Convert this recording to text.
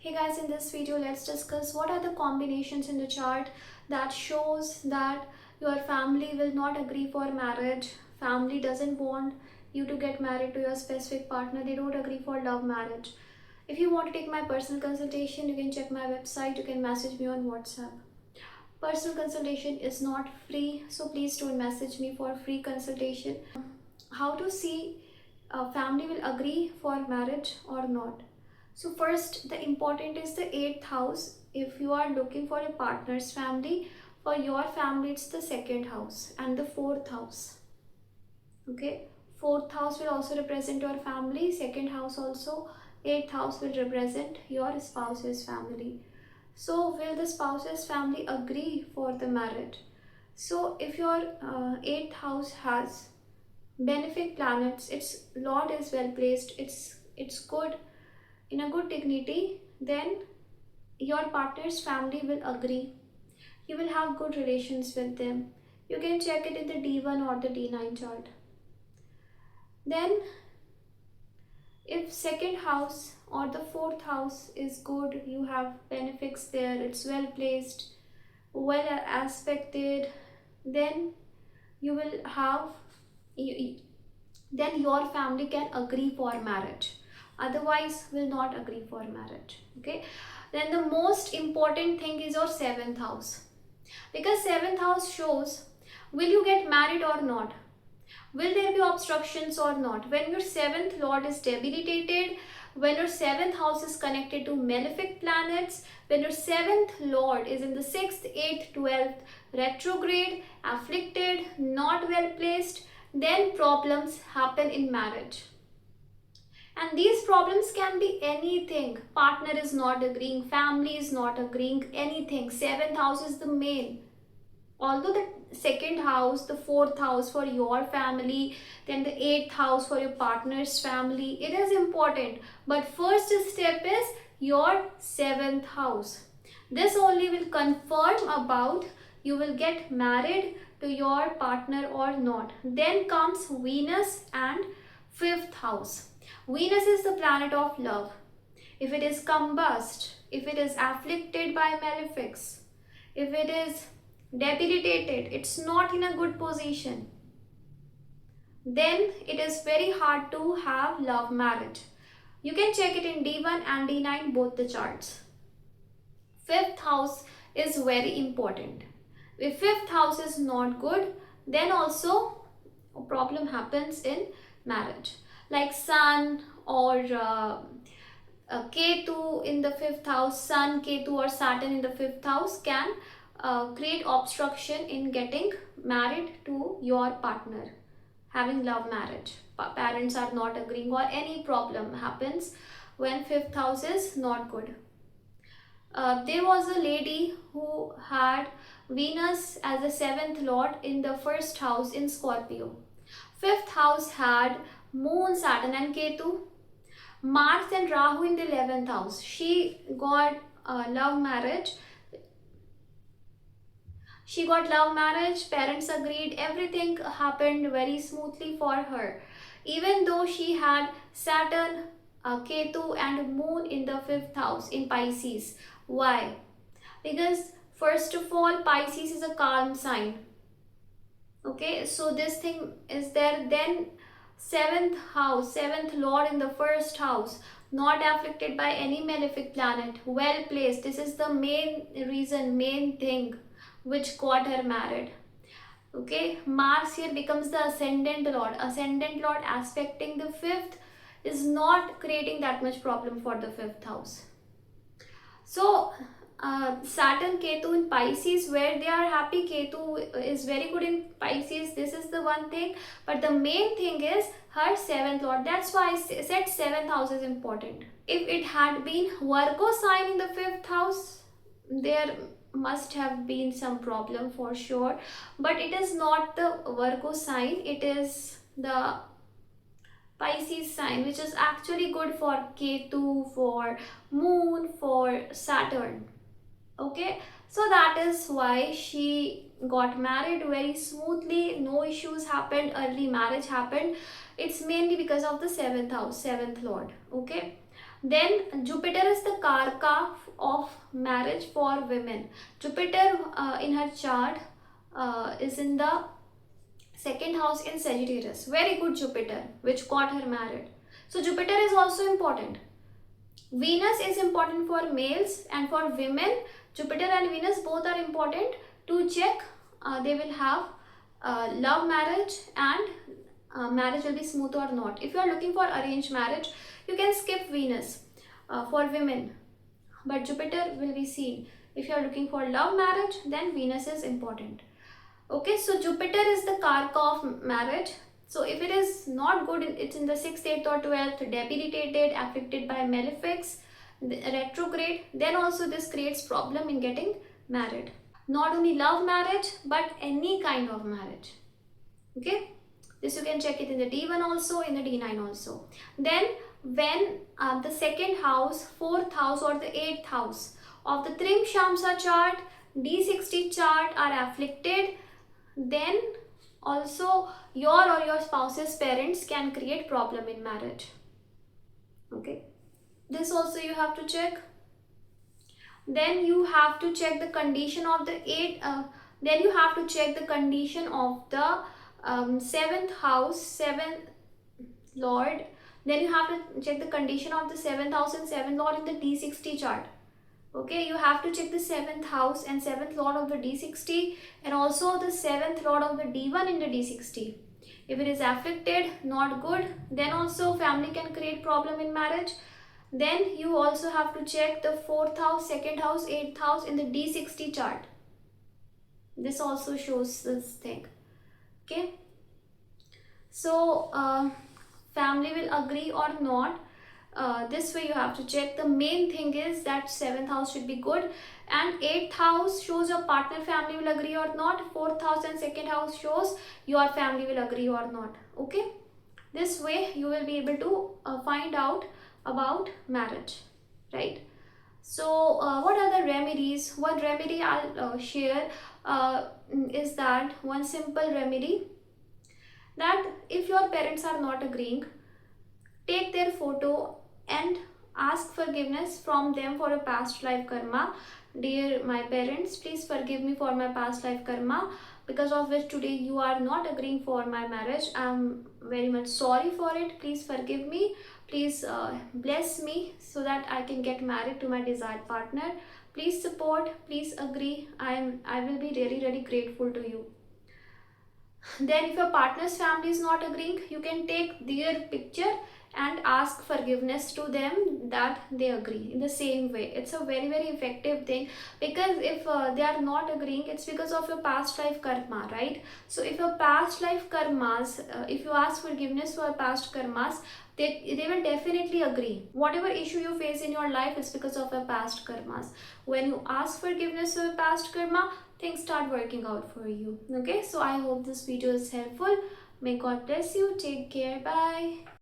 Hey guys, in this video let's discuss what are the combinations in the chart that shows that your family will not agree for marriage. Family doesn't want you to get married to your specific partner. They don't agree for love marriage. If you want to take my personal consultation, you can check my website. You can message me on WhatsApp. Personal consultation is not free, so please don't message me for free consultation. How to see a family will agree for marriage or not? So first, the important is the 8th house. If you are looking for a partner's family, for your family it's the 2nd house and the 4th house. Okay, 4th house will also represent your family, 2nd house also, 8th house will represent your spouse's family. So will the spouse's family agree for the marriage? So if your 8th house has benefic planets, its lord is well placed, it's good, in a good dignity, then your partner's family will agree. You will have good relations with them. You can check it in the D1 or the D9 chart. Then if 2nd house or the 4th house is good, you have benefics there, it's well placed, well aspected, then you will have then your family can agree for marriage, otherwise will not agree for marriage. Okay, then the most important thing is your 7th house, because 7th house shows will you get married or not, will there be obstructions or not. When your 7th lord is debilitated, when your 7th house is connected to malefic planets, when your 7th lord is in the 6th, 8th, 12th retrograde, afflicted, not well placed, then problems happen in marriage. And these problems can be anything. Partner is not agreeing, family is not agreeing, anything. 7th house is the main. Although the 2nd house, the 4th house for your family, then the 8th house for your partner's family, it is important. But first step is your 7th house. This only will confirm about you will get married to your partner or not. Then comes Venus and 5th house. Venus is the planet of love. If it is combust, if it is afflicted by malefics, if it is debilitated, it's not in a good position, then it is very hard to have love marriage. You can check it in D1 and D9, both the charts. 5th house is very important. If 5th house is not good, then also a problem happens in marriage, like Sun or Ketu in the 5th house. Sun, Ketu or Saturn in the 5th house can create obstruction in getting married to your partner, having love marriage. Parents are not agreeing or any problem happens when 5th house is not good. There was a lady who had Venus as the 7th lord in the 1st house in Scorpio. 5th house had Moon, Saturn and Ketu. Mars and Rahu in the 11th house. She got love marriage. Parents agreed, everything happened very smoothly for her. Even though she had Saturn, Ketu and Moon in the 5th house in Pisces. Why? Because first of all, Pisces is a calm sign. Okay, so this thing is there. Then 7th house, 7th lord in the 1st house, not afflicted by any malefic planet, well placed. This is the main reason, main thing which got her married. Okay, Mars here becomes the ascendant lord. Ascendant lord aspecting the 5th is not creating that much problem for the 5th house. So Saturn, Ketu in Pisces, where they are happy, Ketu is very good in Pisces. This is the one thing. But the main thing is her 7th lord. That's why I said 7th house is important. If it had been Virgo sign in the 5th house, there must have been some problem for sure. But it is not the Virgo sign. It is the Pisces sign, which is actually good for Ketu, for Moon, for Saturn. Okay, so that is why she got married very smoothly. No issues happened, early marriage happened. It's mainly because of the 7th house, 7th lord. Okay, Then Jupiter is the karka of marriage for women. Jupiter in her chart is in the second house in Sagittarius. Very good Jupiter, which got her married. So Jupiter is also important. Venus is important for males, and for women, Jupiter and Venus both are important to check they will have love marriage and marriage will be smooth or not. If you are looking for arranged marriage, you can skip Venus for women, but Jupiter will be seen. If you are looking for love marriage, then Venus is important. Okay, so Jupiter is the karka of marriage. So if it is not good, it's in the 6th, 8th or 12th, debilitated, affected by malefics, retrograde, then also this creates problem in getting married. Not only love marriage, but any kind of marriage. Okay, this you can check it in the D1 also, in the D9 also. Then when the second house, 4th house or the 8th house of the Trim Shamsa chart, D60 chart are afflicted, then also your or your spouse's parents can create problem in marriage. Okay, this also you have to check. Then you have to check the condition of the then you have to check the condition of the 7th house, 7th lord. Then you have to check the condition of the 7th house and 7th lord in the D60 chart. Okay, you have to check the 7th house and 7th lord of the D60, and also the 7th lord of the D1 in the D60. If it is afflicted, not good, then also family can create problem in marriage. Then you also have to check the 4th house, 2nd house, 8th house in the D60 chart. This also shows this thing. Okay, so family will agree or not. This way you have to check. The main thing is that 7th house should be good, and 8th house shows your partner family will agree or not. 4th house and 2nd house shows your family will agree or not. Okay, this way you will be able to find out about marriage, right? So what are the remedies? One remedy I'll share is that one simple remedy, that if your parents are not agreeing, take their photo and ask forgiveness from them for a past life karma. Dear my parents, please forgive me for my past life karma, because of which today you are not agreeing for my marriage. I'm very much sorry for it. Please forgive me. Please bless me so that I can get married to my desired partner. Please support. Please agree. I will be really grateful to you. Then if your partner's family is not agreeing, you can take their picture and ask forgiveness to them that they agree in the same way. It's a very effective thing, because if they are not agreeing, it's because of your past life karma, right? So if your past life karmas, if you ask forgiveness for past karmas, they will definitely agree. Whatever issue you face in your life is because of your past karmas. When you ask forgiveness for your past karma, things start working out for you. Okay, so I hope this video is helpful. May God bless you. Take care. Bye.